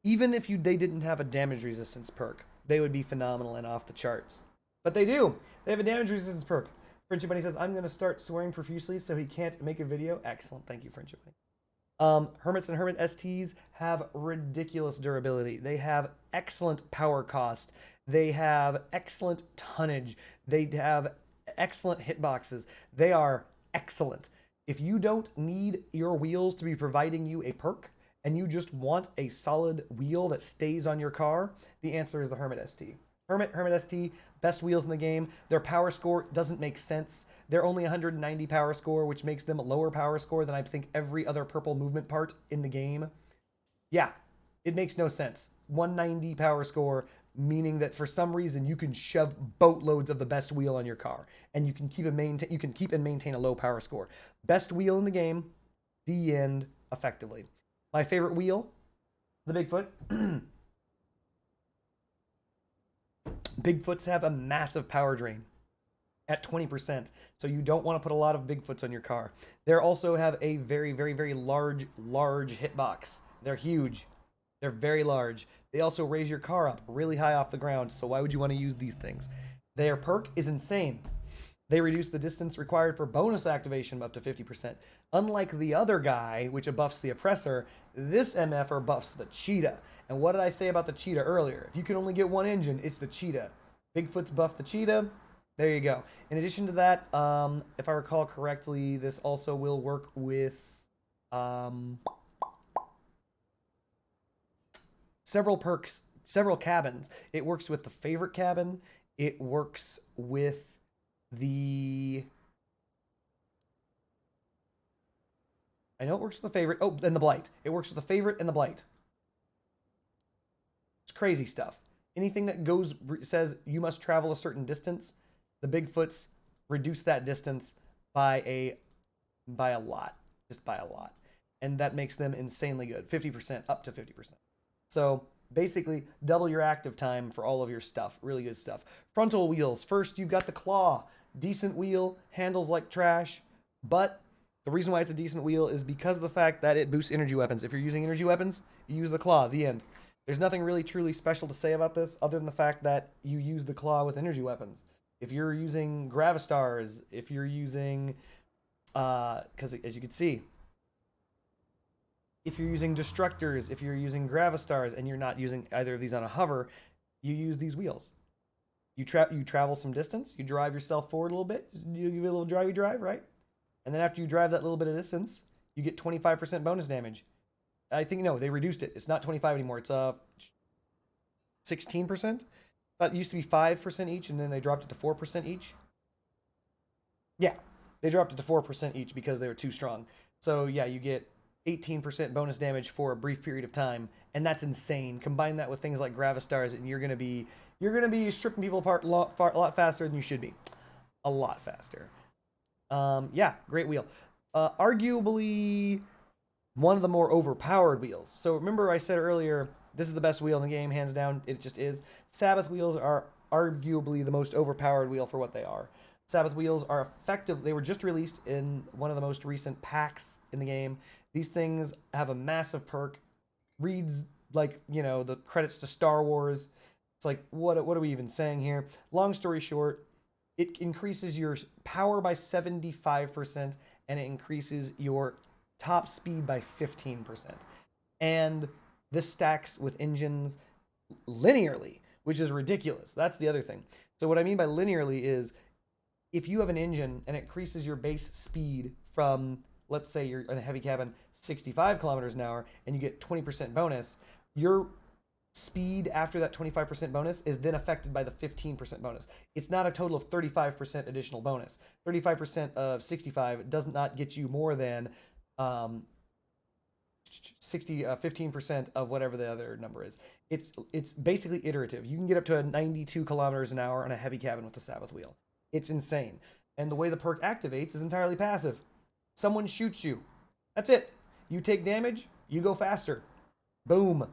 Even if they didn't have a damage resistance perk, they would be phenomenal and off the charts. But they do. They have a damage resistance perk. Friendship Bunny says, I'm going to start swearing profusely so he can't make a video. Excellent. Thank you, Friendship Bunny. Hermits and Hermit STs have ridiculous durability. They have excellent power cost. They have excellent tonnage. They have excellent hitboxes. They are excellent. If you don't need your wheels to be providing you a perk, and you just want a solid wheel that stays on your car, the answer is the Hermit ST. Hermit ST, best wheels in the game. Their power score doesn't make sense. They're only 190 power score, which makes them a lower power score than I think every other purple movement part in the game. Yeah, it makes no sense. 190 power score, meaning that for some reason you can shove boatloads of the best wheel on your car, and you can keep and maintain a low power score. Best wheel in the game, the end, effectively. My favorite wheel, the Bigfoot. Bigfoots have a massive power drain at 20%, so you don't want to put a lot of Bigfoots on your car. They also have a very, very, very large hitbox. They're huge. They're very large. They also raise your car up really high off the ground, so why would you want to use these things? Their perk is insane. They reduce the distance required for bonus activation up to 50%. Unlike the other guy, which buffs the oppressor, this MFer buffs the cheetah. And what did I say about the cheetah earlier? If you can only get one engine, it's the cheetah. Bigfoot's buff the cheetah. There you go. In addition to that, if I recall correctly, this also will work with several perks, several cabins. It works with the favorite cabin. It works with the... I know it works with the favorite. Oh, and the blight. It works with the favorite and the blight. It's crazy stuff. Anything that says you must travel a certain distance, the Bigfoots reduce that distance by a lot. Just by a lot. And that makes them insanely good. 50%, up to 50%. So basically, double your active time for all of your stuff. Really good stuff. Frontal wheels. First, you've got the Claw. Decent wheel, handles like trash, but the reason why it's a decent wheel is because of the fact that it boosts energy weapons. If you're using energy weapons, you use the Claw, the end. There's nothing really truly special to say about this other than the fact that you use the Claw with energy weapons. If you're using Gravistars, if you're using, because as you can see, if you're using Destructors, if you're using Gravistars, and you're not using either of these on a hover, you use these wheels. You travel some distance, you drive yourself forward a little bit, you give it a little drivey drive, right? And then after you drive that little bit of distance, you get 25% bonus damage. I think, no, they reduced it. It's not 25 anymore. It's 16%. That used to be 5% each, and then they dropped it to 4% each. Yeah, they dropped it to 4% each because they were too strong. So yeah, you get 18% bonus damage for a brief period of time, and that's insane. Combine that with things like Gravistars, and you're gonna be stripping people apart a lot faster than you should be. A lot faster. Yeah, great wheel. Arguably one of the more overpowered wheels. So remember I said earlier, this is the best wheel in the game, hands down. It just is. Sabbath wheels are arguably the most overpowered wheel for what they are. Sabbath wheels are effective. They were just released in one of the most recent packs in the game. These things have a massive perk. Reads like, you know, the credits to Star Wars. It's like, what are we even saying here? Long story short, It increases your power by 75%, and it increases your top speed by 15%. And this stacks with engines linearly, which is ridiculous. That's the other thing. So what I mean by linearly is if you have an engine and it increases your base speed from, let's say you're in a heavy cabin, 65 kilometers an hour, and you get 20% bonus, your speed after that 25% bonus is then affected by the 15% bonus. It's not a total of 35% additional bonus. 35% of 65 does not get you more than 15% of whatever the other number is. It's basically iterative. You can get up to 92 kilometers an hour on a heavy cabin with the Sabbath wheel. It's insane. And the way the perk activates is entirely passive. Someone shoots you. That's it. You take damage, you go faster. Boom.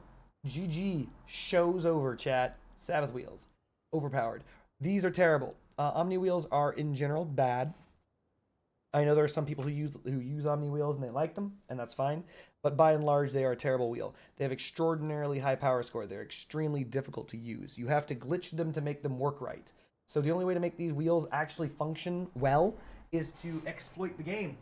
GG. Show's over, chat. Sabbath wheels. Overpowered. These are terrible. Omni wheels are, in general, bad. I know there are some people who use Omni wheels and they like them, and that's fine. But by and large, they are a terrible wheel. They have extraordinarily high power score. They're extremely difficult to use. You have to glitch them to make them work right. So the only way to make these wheels actually function well is to exploit the game.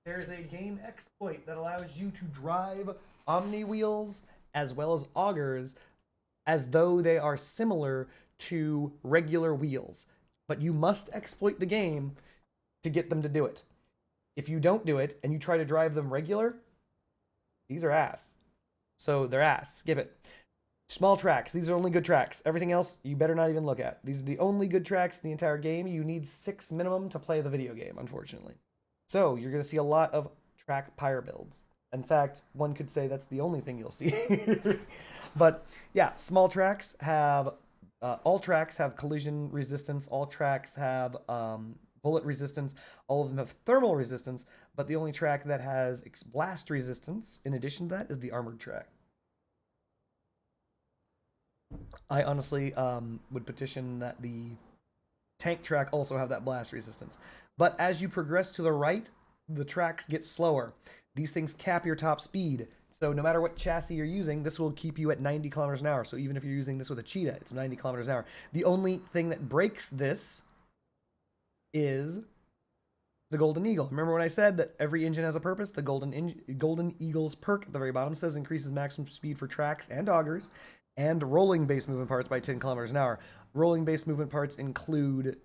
There's a game exploit that allows you to drive Omni wheels as well as augers as though they are similar to regular wheels. But you must exploit the game to get them to do it. If you don't do it and you try to drive them regular, these are ass. So they're ass. Skip it. Small tracks. These are only good tracks. Everything else, you better not even look at. These are the only good tracks in the entire game. You need 6 minimum to play the video game, unfortunately. So you're going to see a lot of track pyre builds. In fact, one could say that's the only thing you'll see. But yeah, small tracks have, all tracks have collision resistance. All tracks have bullet resistance. All of them have thermal resistance. But the only track that has blast resistance, in addition to that, is the armored track. I honestly would petition that the tank track also have that blast resistance. But as you progress to the right, the tracks get slower. These things cap your top speed. So no matter what chassis you're using, this will keep you at 90 kilometers an hour. So even if you're using this with a cheetah, it's 90 kilometers an hour. The only thing that breaks this is the Golden Eagle. Remember when I said that every engine has a purpose? The Golden Eagle's perk at the very bottom says increases maximum speed for tracks and augers and rolling base movement parts by 10 kilometers an hour. Rolling base movement parts include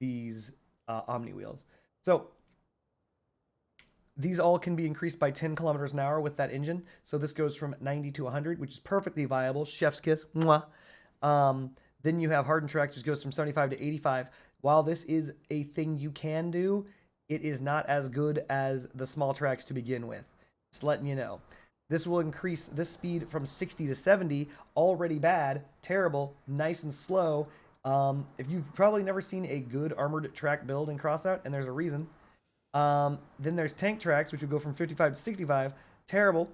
these Omni wheels. So these all can be increased by 10 kilometers an hour with that engine. So this goes from 90 to 100, which is perfectly viable. Chef's kiss. Mwah. Then you have hardened tracks, which goes from 75 to 85. While this is a thing you can do, it is not as good as the small tracks to begin with. Just letting you know. This will increase this speed from 60 to 70. Already bad, terrible, nice and slow. If you've probably never seen a good armored track build in Crossout, and there's a reason. Then there's tank tracks, which would go from 55 to 65. Terrible.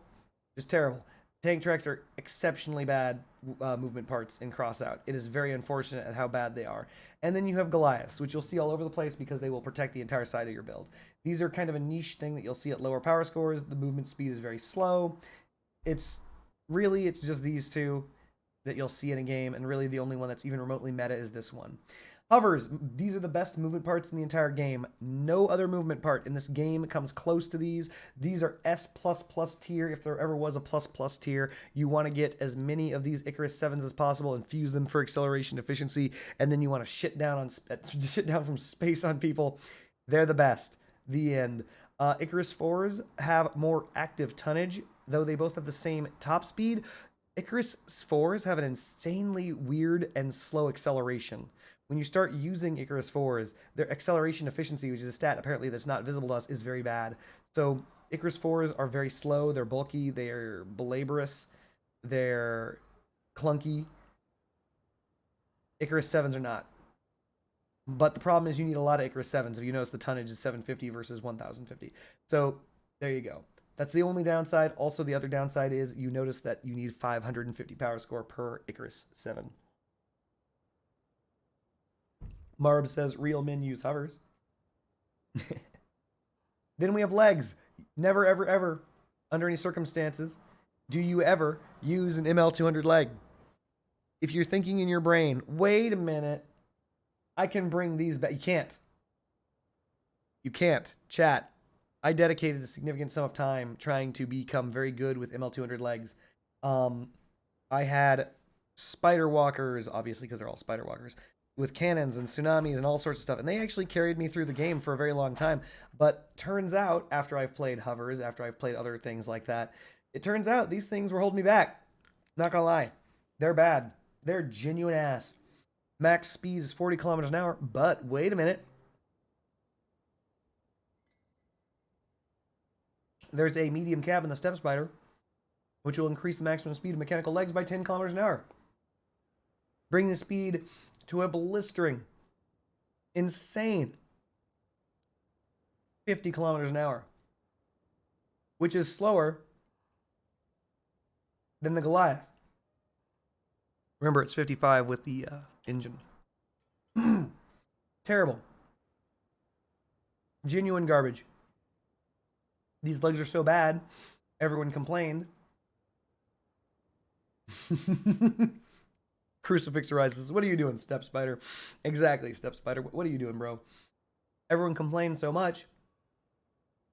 Just terrible. Tank tracks are exceptionally bad movement parts in Crossout. It is very unfortunate at how bad they are. And then you have Goliaths, which you'll see all over the place because they will protect the entire side of your build. These are kind of a niche thing that you'll see at lower power scores. The movement speed is very slow. It's just these two that you'll see in a game, and really the only one that's even remotely meta is this one. Hovers, these are the best movement parts in the entire game. No other movement part in this game comes close to these. These are S++ tier. If there ever was a plus tier, you want to get as many of these Icarus 7s as possible and fuse them for acceleration efficiency, and then you want to shit down from space on people. They're the best. The end. Icarus 4s have more active tonnage, though they both have the same top speed. Icarus 4s have an insanely weird and slow acceleration. When you start using Icarus 4s, their acceleration efficiency, which is a stat apparently that's not visible to us, is very bad. So Icarus 4s are very slow, they're bulky, they're belaborous, they're clunky. Icarus 7s are not. But the problem is you need a lot of Icarus 7s. If you notice, the tonnage is 750 versus 1050. So there you go. That's the only downside. Also, the other downside is you notice that you need 550 power score per Icarus 7. Marb says real men use hovers. Then we have legs. Never, ever, ever, under any circumstances, do you ever use an ML200 leg. If you're thinking in your brain, wait a minute, I can bring these back. You can't. You can't. Chat. I dedicated a significant sum of time trying to become very good with ML200 legs. I had spider walkers, obviously, because they're all spider walkers, with cannons and tsunamis and all sorts of stuff. And they actually carried me through the game for a very long time. But turns out, after I've played hovers, after I've played other things like that, it turns out these things were holding me back. Not gonna lie. They're bad. They're genuine ass. Max speed is 40 kilometers an hour, but wait a minute. There's a medium cab in the step spider, which will increase the maximum speed of mechanical legs by 10 kilometers an hour. Bringing the speed to a blistering, insane 50 kilometers an hour, which is slower than the Goliath. Remember, it's 55 with the engine. Terrible. Genuine garbage. These legs are so bad, everyone complained. Crucifix arises. What are you doing, Step Spider? Exactly, Step Spider. What are you doing, bro? Everyone complained so much.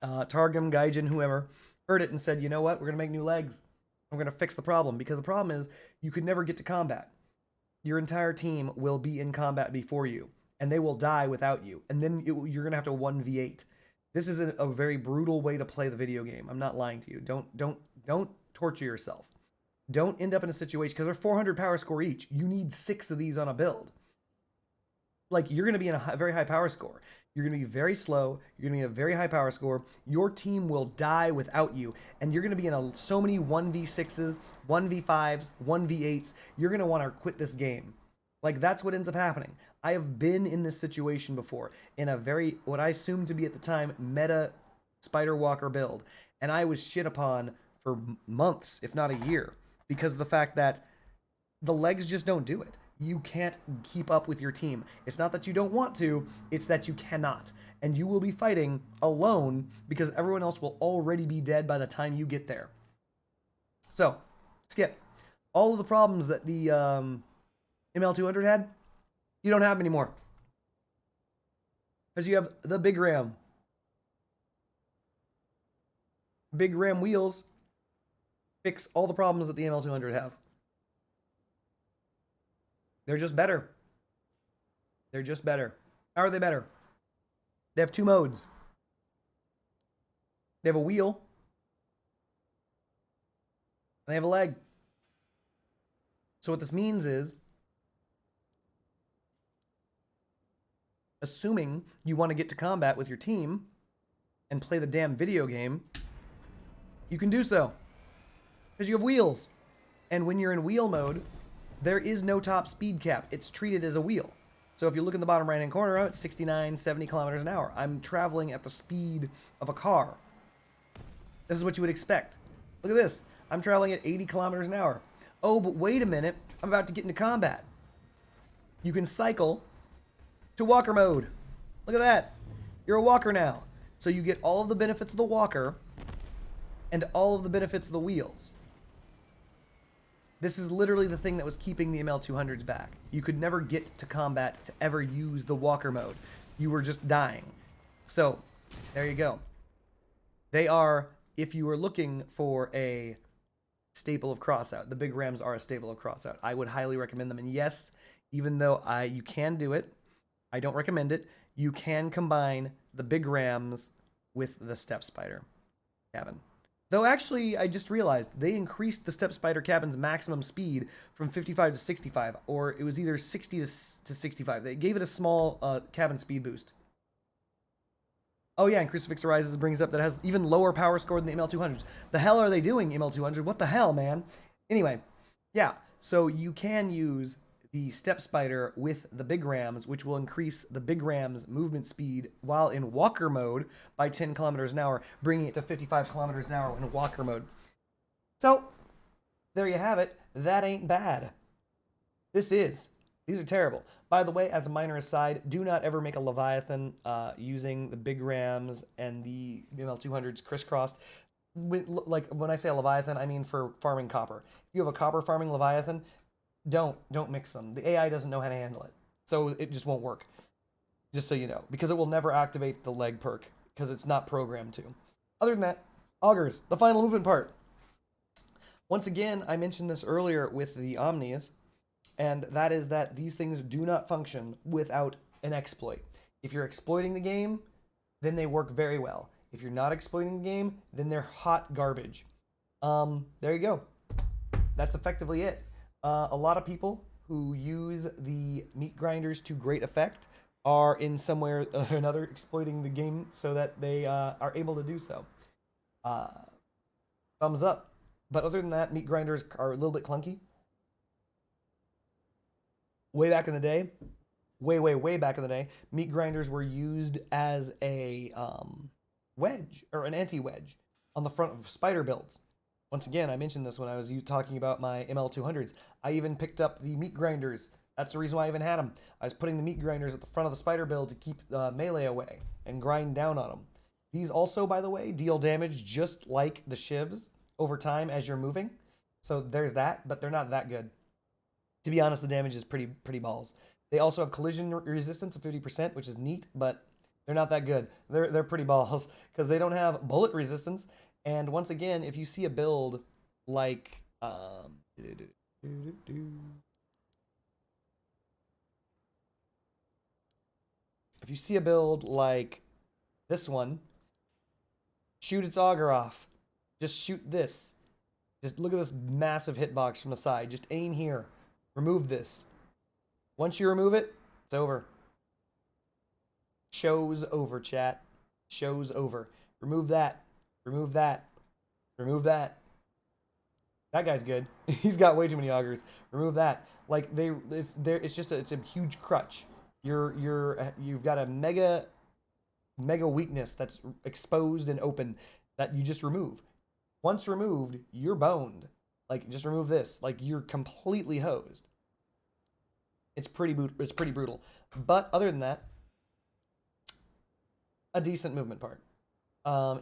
Targum, Gaijin, whoever, heard it and said, you know what? We're going to make new legs. We're going to fix the problem. Because the problem is, you could never get to combat. Your entire team will be in combat before you. And they will die without you. And then you're going to have to 1v8. This is a very brutal way to play the video game. I'm not lying to you. Don't torture yourself. Don't end up in a situation, because they're 400 power score each. You need 6 of these on a build. Like, you're going to be in a very high power score. You're going to be very slow. You're going to be in a very high power score. Your team will die without you. And you're going to be in so many 1v6s, 1v5s, 1v8s. You're going to want to quit this game. Like, that's what ends up happening. I have been in this situation before, in a very, what I assumed to be at the time, meta Spider Walker build. And I was shit upon for months, if not a year, because of the fact that the legs just don't do it. You can't keep up with your team. It's not that you don't want to, it's that you cannot. And you will be fighting alone because everyone else will already be dead by the time you get there. So, skip. All of the problems that the ML200 had, you don't have anymore. Because you have the Big Ram. Big Ram wheels fix all the problems that the ML200 have. They're just better. They're just better. How are they better? They have 2 modes. They have a wheel. And they have a leg. So what this means is, assuming you want to get to combat with your team and play the damn video game, you can do so. Because you have wheels. And when you're in wheel mode, there is no top speed cap. It's treated as a wheel. So if you look in the bottom right-hand corner, it's 69, 70 kilometers an hour. I'm traveling at the speed of a car. This is what you would expect. Look at this. I'm traveling at 80 kilometers an hour. Oh, but wait a minute. I'm about to get into combat. You can cycle to walker mode. Look at that. You're a walker now. So you get all of the benefits of the walker and all of the benefits of the wheels. This is literally the thing that was keeping the ML200s back. You could never get to combat to ever use the walker mode. You were just dying. So, there you go. They are, if you were looking for a staple of Crossout, the Big Rams are a staple of Crossout. I would highly recommend them. And yes, even though you can do it, I don't recommend it, you can combine the Big Rams with the Step Spider cabin. Though actually, I just realized they increased the Step Spider cabin's maximum speed from 55 to 65, or it was either 60 to 65. They gave it a small cabin speed boost. Oh yeah, and Crucifix Arises brings up that it has even lower power score than the ML200s. The hell are they doing, ML200? What the hell, man? Anyway, yeah, so you can use the Step Spider with the Big Rams, which will increase the Big Rams' movement speed while in walker mode by 10 kilometers an hour, bringing it to 55 kilometers an hour in walker mode. So, there you have it. That ain't bad. These are terrible. By the way, as a minor aside, do not ever make a Leviathan using the Big Rams and the ML200s crisscrossed. When I say a Leviathan, I mean for farming copper. If you have a copper farming Leviathan, don't mix them. The AI doesn't know how to handle it. So it just won't work. Just so you know. Because it will never activate the leg perk. Because it's not programmed to. Other than that, augers, the final movement part. Once again, I mentioned this earlier with the Omnis, and that is that these things do not function without an exploit. If you're exploiting the game, then they work very well. If you're not exploiting the game, then they're hot garbage. There you go. That's effectively it. A lot of people who use the meat grinders to great effect are in some way or another exploiting the game so that they are able to do so. Thumbs up. But other than that, meat grinders are a little bit clunky. Way back in the day, way back in the day, meat grinders were used as a wedge, or an anti-wedge, on the front of spider builds. Once again, I mentioned this when I was talking about my ML200s. I even picked up the meat grinders. That's the reason why I even had them. I was putting the meat grinders at the front of the spider build to keep melee away and grind down on them. These also, by the way, deal damage just like the shivs over time as you're moving. So there's that, but they're not that good. To be honest, the damage is pretty balls. They also have collision resistance of 50%, which is neat, but they're not that good. They're pretty balls because they don't have bullet resistance. And once again, if you see a build like if you see a build like this one, shoot its auger off. Just shoot this. Just look at this massive hitbox from the side. Just aim here. Remove this. Once you remove it, it's over. Show's over, chat. Show's over. Remove that. Remove that. Remove that. That guy's good. He's got way too many augers. Remove that. Like it's a huge crutch. You've got a mega weakness that's exposed and open that you just remove. Once removed, you're boned. Like, just remove this. Like, you're completely hosed. It's pretty brutal. But other than that, a decent movement part.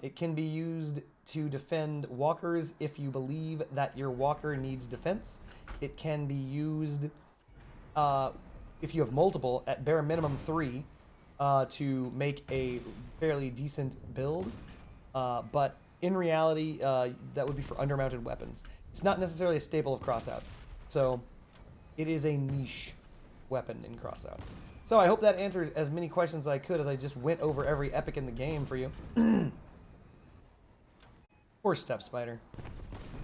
It can be used to defend walkers if you believe that your walker needs defense. It can be used if you have multiple, at bare minimum 3, to make a fairly decent build. But in reality, that would be for undermounted weapons. It's not necessarily a staple of Crossout. So it is a niche weapon in Crossout. So I hope that answered as many questions as I could as I just went over every epic in the game for you. Poor Step Spider.